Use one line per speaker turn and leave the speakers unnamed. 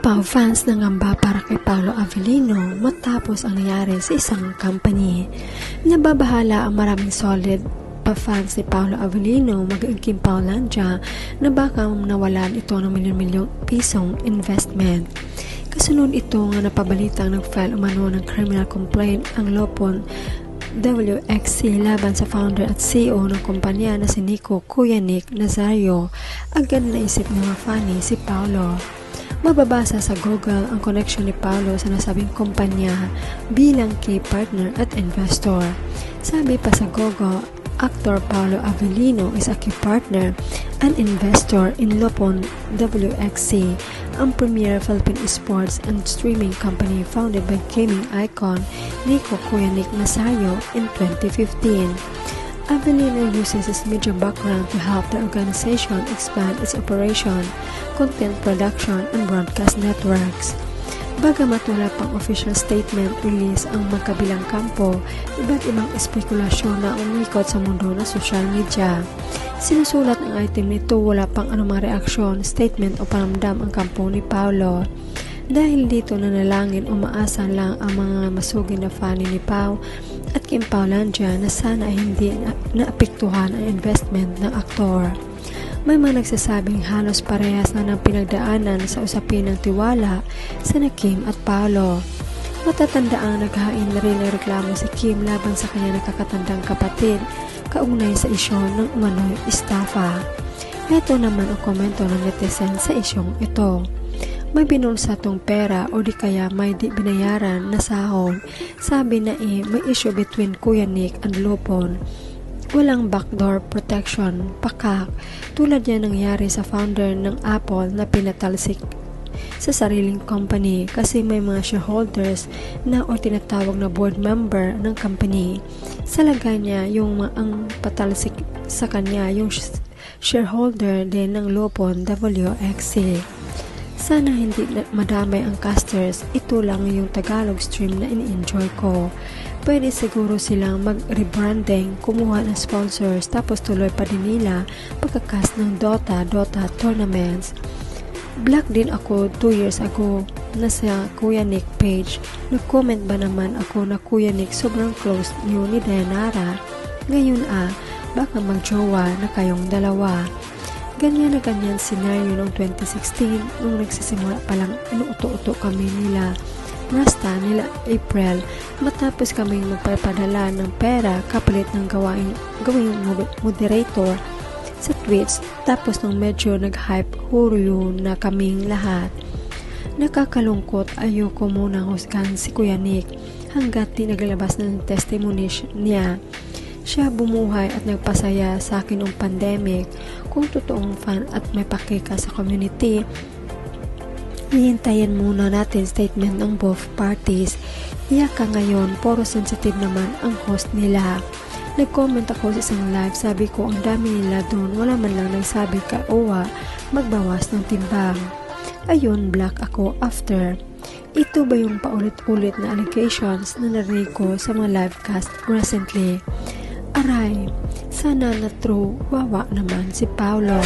Pau fans nangamba para kay Paolo Avellino matapos ang nangyari sa isang company. Nababahala ang maraming solid pa-fans ni Paolo Avellino mag-iingking Paulandia na baka nawalan ito ng milyon-milyong pisong investment. Kasunod ito nga napabalitang nag-file umano ng criminal complaint ang Lopon WXC laban sa founder at CEO ng kumpanya na si Nico Kuya Nick Nazario. Agad naisip ng mga fani si Paolo. Mababasa sa Google ang connection ni Paolo sa nasabing kumpanya bilang key partner at investor. Sabi pa sa Google, actor Paolo Avellino is a key partner and investor in Lopon WXC, ang premier Philippine sports and streaming company founded by gaming icon Nico Kuya Nick Nazario in 2015. Avellino uses his media background to help the organization expand its operation, content production, and broadcast networks. Bagamat wala pang official statement release ang magkabilang kampo, iba't ibang espekulasyon na umikot sa mundo ng social media. Sinusulat ng item nito wala pang anumang reaksyon, statement o paramdam ang kampo ni Paolo. Dahil dito nanalangin o umaasa lang ang mga masugid na fani ni Pau at Kim Paulandia na sana hindi naapektuhan ang investment ng aktor. May mga nagsasabing halos parehas na ng pinagdaanan sa usapin ng tiwala sa Kim at Paolo. Matatanda ang naghain na rin ng reklamo si Kim laban sa kanya nakakatandang kapatid kaugnay sa isyu ng umano'y estafa. Ito naman ang komento ng netizen sa isyong ito. May binulsa tong pera o di kaya may di binayaran na sahod. Sabi na may issue between Kuya Nick and Lopon. Walang backdoor protection, pakak, tulad yan nangyari sa founder ng Apple na pinatalsik sa sariling company kasi may mga shareholders na o tinatawag na board member ng company. Sa lagay niya, ang patalsik sa kanya yung shareholder din ng Lopon WXC. Sana hindi madamay ang casters, ito lang yung Tagalog stream na in-enjoy ko. Pwede siguro silang mag-rebranding, kumuha ng sponsors, tapos tuloy pa din nila pagkakast ng Dota tournaments. Black din ako 2 years ago na sa Kuya Nick page. Nag-comment ba naman ako na Kuya Nick sobrang close niyo ni Dayanara? Ngayon baka mag-jowa na kayong dalawa. Ganyan na ganyan scenario noong 2016 nung nagsisimula palang inuuto-uto kami nila Rasta nila April matapos kaming magpapadala ng pera kapalit ng gawing moderator sa Twitch tapos nung medyo nag-hype huryo na kaming lahat. Nakakalungkot, ayoko munang husgan si Kuya Nick hanggat di naglabas ng testimony niya. Siya bumuhay at nagpasaya sa akin noong pandemic. Kung totoong fan at may pakika sa community, hihintayin muna natin statement ng both parties. Iyak ka ngayon, puro sensitive naman ang host nila. Nag-comment ako sa isang live, sabi ko ang dami nila doon, wala man lang nagsabi ka owa, magbawas ng timbang. Ayun, black ako after. Ito ba yung paulit-ulit na allegations na narinig ko sa mga livecast recently? Aray, sana na true, wawa naman si Paolo.